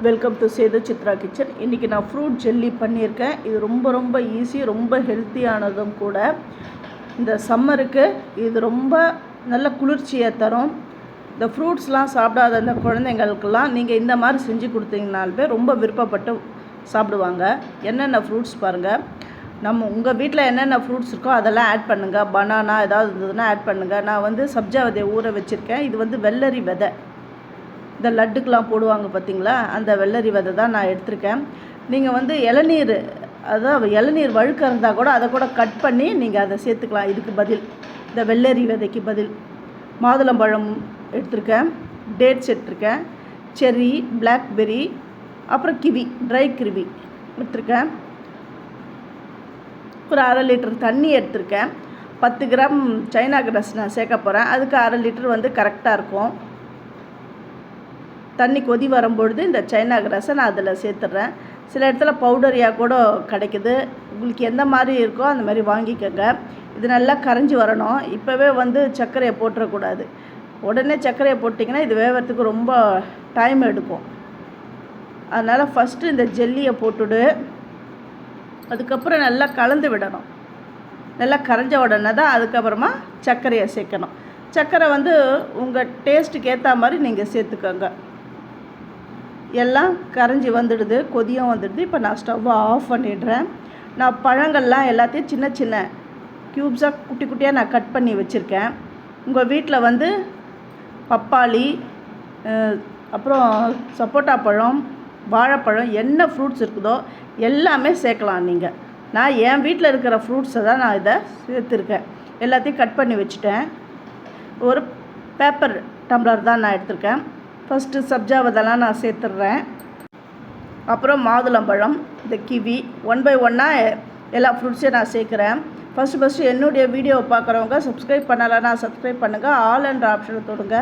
Welcome to Sethu Chitra kitchen. இன்றைக்கி நான் fruit jelly பண்ணியிருக்கேன். இது ரொம்ப ஈஸி, ரொம்ப ஹெல்த்தியானதும் கூட. இந்த சம்மருக்கு இது ரொம்ப நல்ல குளிர்ச்சியை தரும். இந்த ஃப்ரூட்ஸ்லாம் சாப்பிடாத இந்த குழந்தைங்களுக்கெல்லாம் நீங்கள் இந்த மாதிரி செஞ்சு கொடுத்தீங்கனாலுமே ரொம்ப விருப்பப்பட்டு சாப்பிடுவாங்க. என்னென்ன ஃப்ரூட்ஸ் பாருங்கள். உங்கள் வீட்டில் என்னென்ன ஃப்ரூட்ஸ் இருக்கோ அதெல்லாம் ஆட் பண்ணுங்கள். பனானா ஏதாவது இருந்ததுன்னா ஆட் பண்ணுங்கள். நான் சப்ஜா விதையை ஊற வச்சுருக்கேன். இது வெள்ளரி விதை, இந்த லட்டுக்கெலாம் போடுவாங்க பார்த்தீங்களா, அந்த வெள்ளரி விதை தான் நான் எடுத்திருக்கேன். நீங்கள் இளநீர், அதாவது இளநீர் வழுக்க இருந்தால் கூட அதை கூட கட் பண்ணி நீங்கள் அதை சேர்த்துக்கலாம். இதுக்கு பதில், இந்த வெள்ளரி விதைக்கு பதில் மாதுளம்பழம் எடுத்திருக்கேன், டேட்ஸ் எடுத்திருக்கேன், செர்ரி, பிளாக்பெர்ரி, அப்புறம் கிவி, ட்ரை கிவி எடுத்திருக்கேன். ஒரு 1/2 லிட்டர் தண்ணி எடுத்திருக்கேன். 10 கிராம் சைனா கிராஸ் நான் சேர்க்க போகிறேன். அதுக்கு 1/2 லிட்டர் கரெக்டாக இருக்கும். தண்ணி கொதி வரும்பொழுது இந்த சைனா கிராஸை நான் அதில் சேர்த்துட்றேன். சில இடத்துல பவுடரியாக கூட கிடைக்குது. உங்களுக்கு எந்த மாதிரி இருக்கோ அந்த மாதிரி வாங்கிக்கோங்க. இது நல்லா கரைஞ்சி வரணும். இப்போவே சர்க்கரையை போட்டுறக்கூடாது. உடனே சர்க்கரையை போட்டிங்கன்னா இது வேகிறதுக்கு ரொம்ப டைம் எடுக்கும். அதனால் ஃபஸ்ட்டு இந்த ஜெல்லியை போட்டுடு, அதுக்கப்புறம் நல்லா கலந்து விடணும். நல்லா கரைஞ்ச உடனே தான் அதுக்கப்புறமா சர்க்கரையை சேர்க்கணும். சர்க்கரை உங்கள் டேஸ்ட்டுக்கு ஏற்ற மாதிரி நீங்கள் சேர்த்துக்கோங்க. எல்லாம் கரைஞ்சி வந்துடுது, கொதியும் வந்துடுது. இப்போ நான் ஸ்டவ்வை ஆஃப் பண்ணிடுறேன். நான் பழங்கள்லாம் எல்லாத்தையும் சின்ன சின்ன க்யூப்ஸாக குட்டி குட்டியாக நான் கட் பண்ணி வச்சுருக்கேன். உங்கள் வீட்டில் பப்பாளி, அப்புறம் சப்போட்டா பழம், வாழைப்பழம், என்ன ஃப்ரூட்ஸ் இருக்குதோ எல்லாமே சேர்க்கலாம் நீங்கள். நான் என் வீட்டில் இருக்கிற ஃப்ரூட்ஸை தான் நான் இதை சேர்த்துருக்கேன். எல்லாத்தையும் கட் பண்ணி வச்சுட்டேன். ஒரு பேப்பர் டம்ளர் தான் நான் எடுத்திருக்கேன். ஃபஸ்ட்டு சப்ஜா விதைலாம் நான் சேர்த்துட்றேன். அப்புறம் மாதுளம்பழம், இந்த கிவி, 1 by 1 எல்லா ஃப்ரூட்ஸையும் நான் சேர்க்குறேன். ஃபஸ்ட்டு என்னுடைய வீடியோவை பார்க்குறவங்க சப்ஸ்கிரைப் பண்ணலைன்னா சப்ஸ்கிரைப் பண்ணுங்கள். ஆல் என்ற ஆப்ஷனை தொடுங்க.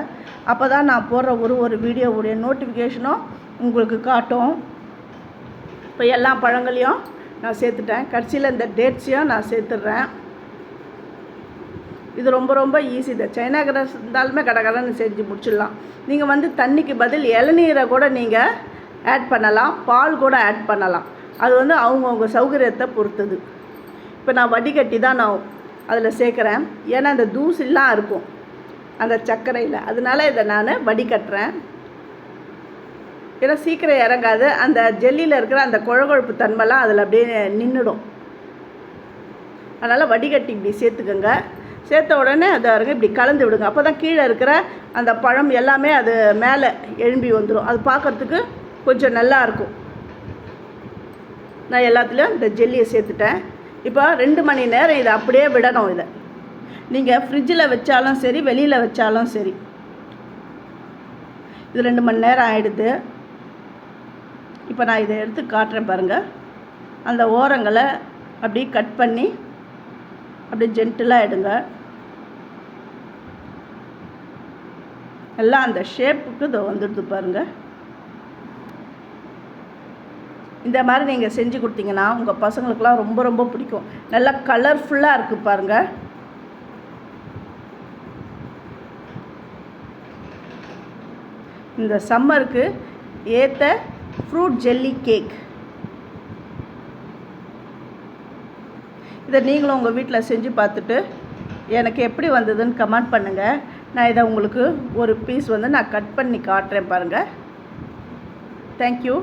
அப்போ தான் நான் போடுற ஒரு வீடியோவுடைய நோட்டிஃபிகேஷனும் உங்களுக்கு காட்டும். இப்போ எல்லா பழங்களையும் நான் சேர்த்துட்டேன். கடைசியில் இந்த டேட்ஸையும் நான் சேர்த்துட்றேன். இது ரொம்ப ஈஸி. இந்த சைனா கிராஸ் இருந்தாலுமே கடகடன்னு செஞ்சு முடிச்சிடலாம். நீங்கள் தண்ணிக்கு பதில் இளநீரை கூட நீங்கள் ஆட் பண்ணலாம், பால் கூட ஆட் பண்ணலாம். அது அவங்கவுங்க சௌகரியத்தை பொறுத்தது. இப்போ நான் வடிகட்டி தான் நான் அதில் சேர்க்குறேன். ஏன்னா அந்த தூசிலாம் இருக்கும் அந்த சர்க்கரையில், அதனால் இதை நான் வடிகட்டுறேன். ஏன்னா சீக்கிரம் இறங்காது. அந்த ஜெல்லியில் இருக்கிற அந்த குழகுழப்பு தன்மைலாம் அதில் அப்படியே நின்றுடும். அதனால் வடிகட்டி இப்படி சேர்த்துக்கோங்க. சேர்த்த உடனே அதை இப்படி கலந்து விடுங்க. அப்போ தான் கீழே இருக்கிற அந்த பழம் எல்லாமே அது மேலே எழும்பி வந்துடும். அது பார்க்குறதுக்கு கொஞ்சம் நல்லாயிருக்கும். நான் எல்லாத்துலேயும் இந்த ஜெல்லியை சேர்த்துட்டேன். இப்போ 2 மணி நேரம் இதை அப்படியே விடணும். இதை நீங்கள் ஃப்ரிட்ஜில் வச்சாலும் சரி, வெளியில் வச்சாலும் சரி. இது 2 மணி நேரம் ஆகிடுது. இப்போ நான் இதை எடுத்து காட்டுறேன் பாருங்கள். அந்த ஓரங்களை அப்படியே கட் பண்ணி அப்படியே ஜென்டிலாக எடுங்க. எல்லாம் அந்த ஷேப்புக்கு இது வந்துடுது பாருங்கள். இந்த மாதிரி நீங்கள் செஞ்சு கொடுத்தீங்கன்னா உங்கள் பசங்களுக்கெலாம் ரொம்ப பிடிக்கும். நல்லா கலர்ஃபுல்லாக இருக்குது பாருங்கள். இந்த சம்மருக்கு ஏற்ற ஃப்ரூட் ஜெல்லி கேக். இதை நீங்களும் உங்கள் வீட்டில் செஞ்சு பார்த்துட்டு எனக்கு எப்படி வந்ததுன்னு கமெண்ட் பண்ணுங்கள். நான் இதை உங்களுக்கு ஒரு பீஸ் நான் கட் பண்ணி காட்டுறேன் பாருங்கள். தேங்க்யூ.